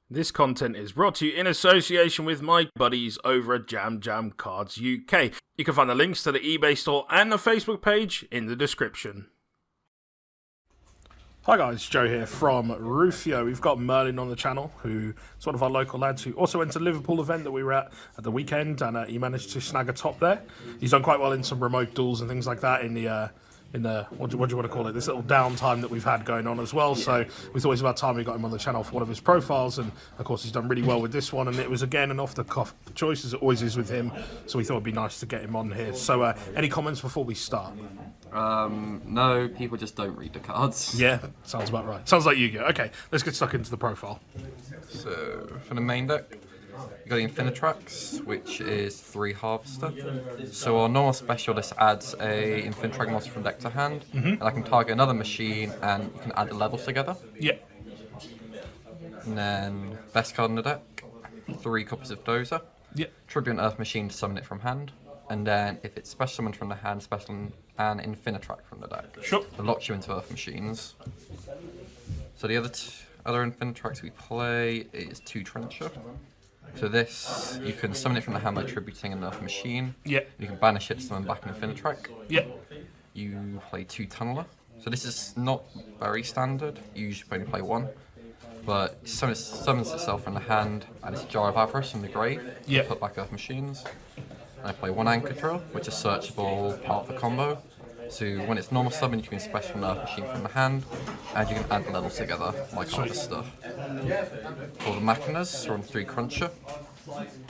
This content is brought to you in association with my buddies over at Jam Jam Cards UK. You can find the links to the eBay store and the Facebook page in the description. Hi guys, Joe here from Rufioh. We've got Merlin on the channel, who is one of our local lads who also went to the Liverpool event that we were at the weekend, and he managed to snag a top there. He's done quite well in some remote duels and things like that in the what do you want to call it, this little downtime that we've had going on as well. Yeah. So we thought it was about time we got him on the channel for one of his profiles, and of course he's done really well with this one, and it was again an off the cuff choice as it always is with him, so we thought it'd be nice to get him on here. So any comments before we start? No, people just don't read the cards. Yeah, sounds about right. Sounds like Yugioh. Okay, let's get stuck into the profile. So for the main deck, you got the Infinitracks, which is 3 Harvester. So our normal specialist adds a Infinitrack Monster from deck to hand, and I can target another machine, and you can add the levels together. Yeah. And then best card in the deck, 3 copies of Dozer. Yeah. Tribute an Earth machine to summon it from hand, and then if it's special summoned from the hand, special an Infinitrack from the deck. Sure. It locks you into Earth machines. So the other Infinitracks we play is 2 Trencher. So this, you can summon it from the hand by tributing an Earth machine. Yeah. You can banish it to summon back an Infinitrack. Yeah. You play 2 Tunneler. So this is not very standard. You usually only play 1. But it summons itself from the hand, and it's a Jar of Avarice from the grave. Yeah. Put back Earth machines. And I play 1 Anchor Drill, which is searchable part of the combo. So when it's normal summon, you can special an Earth machine from the hand, and you can add the levels together, like Harvester. For the Machinas, run 3 Cruncher.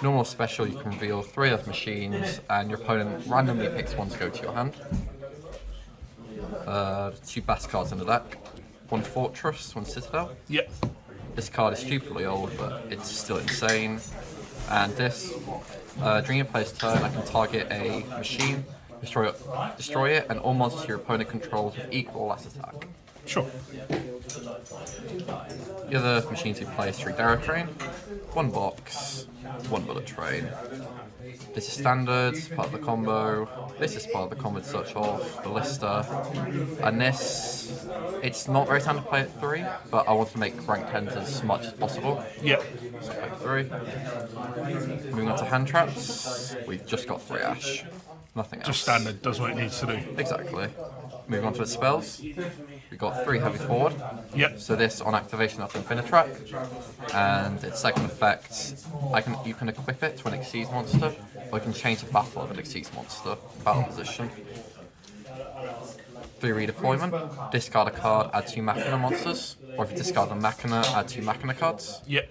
Normal special, you can reveal 3 Earth machines, and your opponent randomly picks 1 to go to your hand. 2 best cards in the deck. 1 Fortress, 1 Citadel. Yep. This card is stupidly old, but it's still insane. And this, during your player's turn, I can target a machine, destroy it, and all monsters your opponent controls with equal or less attack. Sure. The other machines you play is 3 Darrow Train, 1 Box, 1 Bullet Train. This is standard, part of the combo. This is part of the combo to search off, the lister. And this, it's not very standard to play at 3, but I want to make rank 10s as much as possible. Yep. So play 3. Moving on to hand traps, we've just got 3 Ash. Nothing else. Just standard, does what it needs to do. Exactly. Moving on to the spells, we've got 3 Heavy Forward. Yep. So this, on activation, that's Infinitrack, and its second effect, you can equip it to an Exceed monster, or you can change the battle of an Exceed monster, battle position. 3 Redeployment, discard a card, add 2 Machina monsters, or if you discard a Machina, add 2 Machina cards. Yep.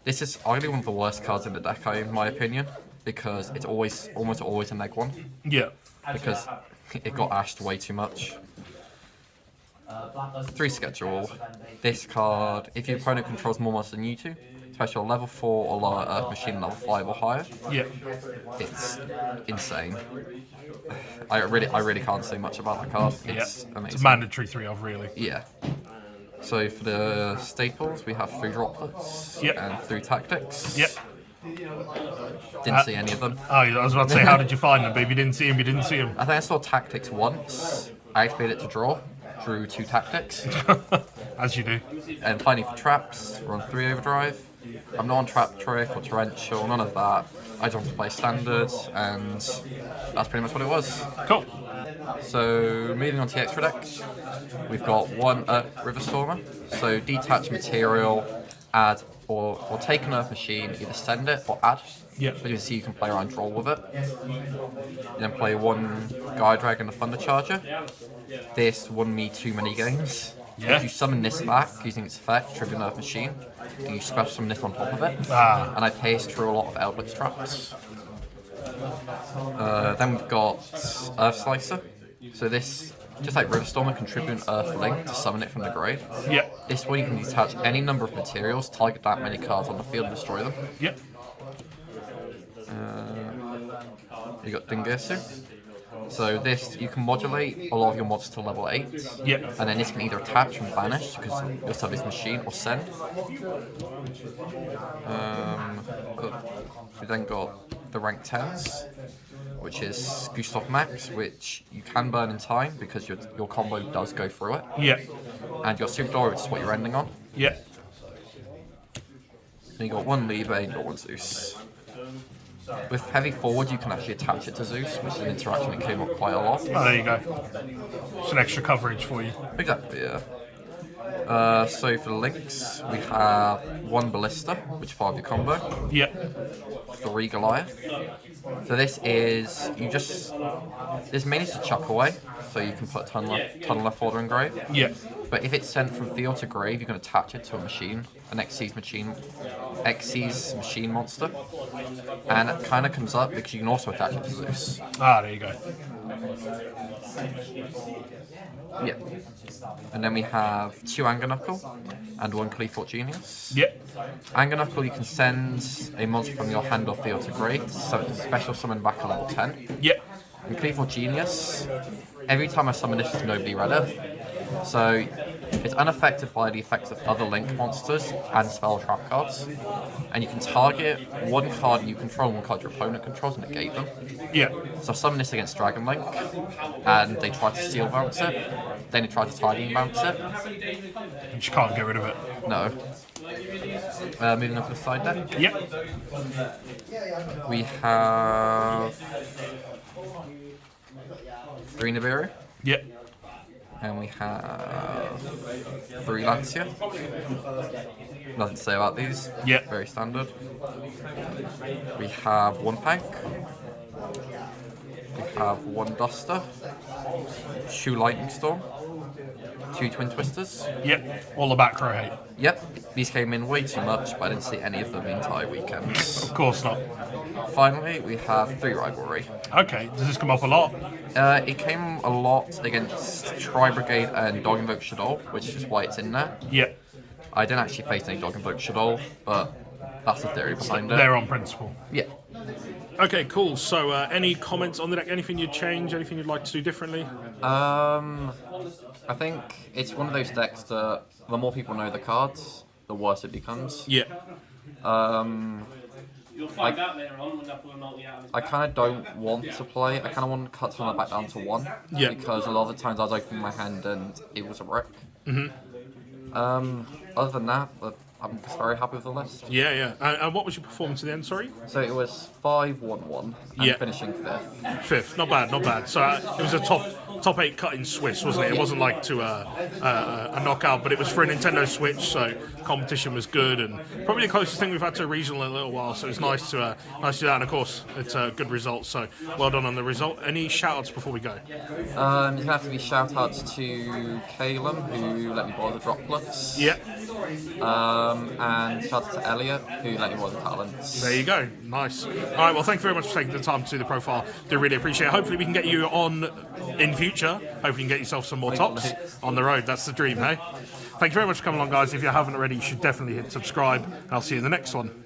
This is arguably one of the worst cards in the deck, in my opinion, because it's almost always a neg 1. Yeah. Because it got ashed way too much. 3 Schedule. This card, if your opponent controls more monsters than you do, special level 4 or lower Earth machine level 5 or higher. Yeah. It's insane. I really can't say much about the card. It's amazing. It's a mandatory 3 of, really. Yeah. So for the staples, we have 3 Droplets and 3 Tactics. Yep. Didn't see any of them. Oh, I was about to say, how did you find them? But if you didn't see them, you didn't see them. I think I saw Tactics once. I activated it to draw. Drew 2 Tactics. As you do. And finally for traps, we're on 3 Overdrive. I'm not on Trap Trick or Torrential, none of that. I just want to play standards, and that's pretty much what it was. Cool. So moving on to the extra deck, we've got 1 River Stormer. So detach material, add or take an Earth machine, either send it or add. Yeah. So you can see you can play around draw with it. You then play 1 Guy Dragon and a Thunder Charger. This won me too many games. Yeah. If you summon this back using its effect, trigger an Earth machine, you special summon this on top of it. And I paced through a lot of Eldritch traps. Then we've got Earth Slicer. So this, just like River Stormer, contribute an Earth Link to summon it from the grave. Yeah. This way you can detach any number of materials, target that many cards on the field and destroy them. Yep. You got Dingersu. So this, you can modulate a lot of your mods to level 8. Yep. And then this can either attach and banish, because your sub is machine, or send. We then got the rank 10s, which is Gustav Max, which you can burn in time because your combo does go through it. Yep. And your Super Door, which is what you're ending on. Yep. Then you got one Liebe and you got one Zeus. With heavy forward, you can actually attach it to Zeus, which is an interaction that came up quite a lot. Oh, there you go. It's an extra coverage for you. Exactly, yeah. So for the links, we have one Ballista, which is part of your combo. Yep. 3 Goliath. So this is, this mainly to chuck away, so you can put Tunneler Fodder in grave. Yep. But if it's sent from field to grave, you can attach it to a machine, an Xyz machine monster. And it kind of comes up because you can also attach it to Zeus. Ah, there you go. Yeah. And then we have 2 Anger Knuckle and 1 Cleethorn Genius. Yep. Anger Knuckle, you can send a monster from your hand or field to grave, so it's a special summon back at level 10. Yep. And Cleethorn Genius, every time I summon this, nobody read it. So it's unaffected by the effects of other Link monsters and spell trap cards. And you can target one card you control and one card your opponent controls and negate them. Yeah. So I summon this against Dragon Link, and they try to steal bounce it, then they try to tidying bounce it. You just can't get rid of it. No. Moving on to the side deck. Yep. We have 3 Nibiru, Yep. and we have 3 Lancia. Nothing to say about these. Yep. Very standard. We have 1 Pank. We have 1 Duster. 2 Lightning Storm. 2 Twin Twisters. Yep. All the back row hate. Yep, these came in way too much, but I didn't see any of them the entire weekend. Of course not. Finally, we have 3 Rivalry. Okay. Does this come up a lot? It came a lot against Tri-Brigade and Dog Invoke Shadol, which is why it's in there. Yep. I didn't actually face any Dog Invoke Shadol, but that's the theory behind it. They're on principle. Yeah. Okay, cool. So, any comments on the deck? Anything you'd change? Anything you'd like to do differently? I think it's one of those decks that the more people know the cards, the worse it becomes. Yeah. You'll find out later on when that will not be out. I kind of don't want to play. I kind of want to cut Tunnel back down to 1. Yeah. Because a lot of the times I was opening my hand and it was a wreck. Other than that, I'm just very happy with the list. Yeah, yeah. And what was your performance at the end, sorry? So it was 5-1-1 and Yeah. finishing 5th. Fifth. Not bad, not bad. So it was a top 8 cut in Swiss, wasn't it? It wasn't like to a knockout, but it was for a Nintendo Switch, so competition was good, and probably the closest thing we've had to a regional in a little while, so it's nice to do that, and of course, it's a good result, so well done on the result. Any shout-outs before we go? There's going to have to be shout-outs to Calum, who let me borrow the droplets. Yeah. And shout-out to Elliot, who let me borrow the talents. There you go. Nice. All right, well, thank you very much for taking the time to do the profile. Do really appreciate it. Hopefully we can get you on in future. Hopefully you can get yourself some more tops on the road. That's the dream, hey? Thank you very much for coming along, guys. If you haven't already, you should definitely hit subscribe, and I'll see you in the next one.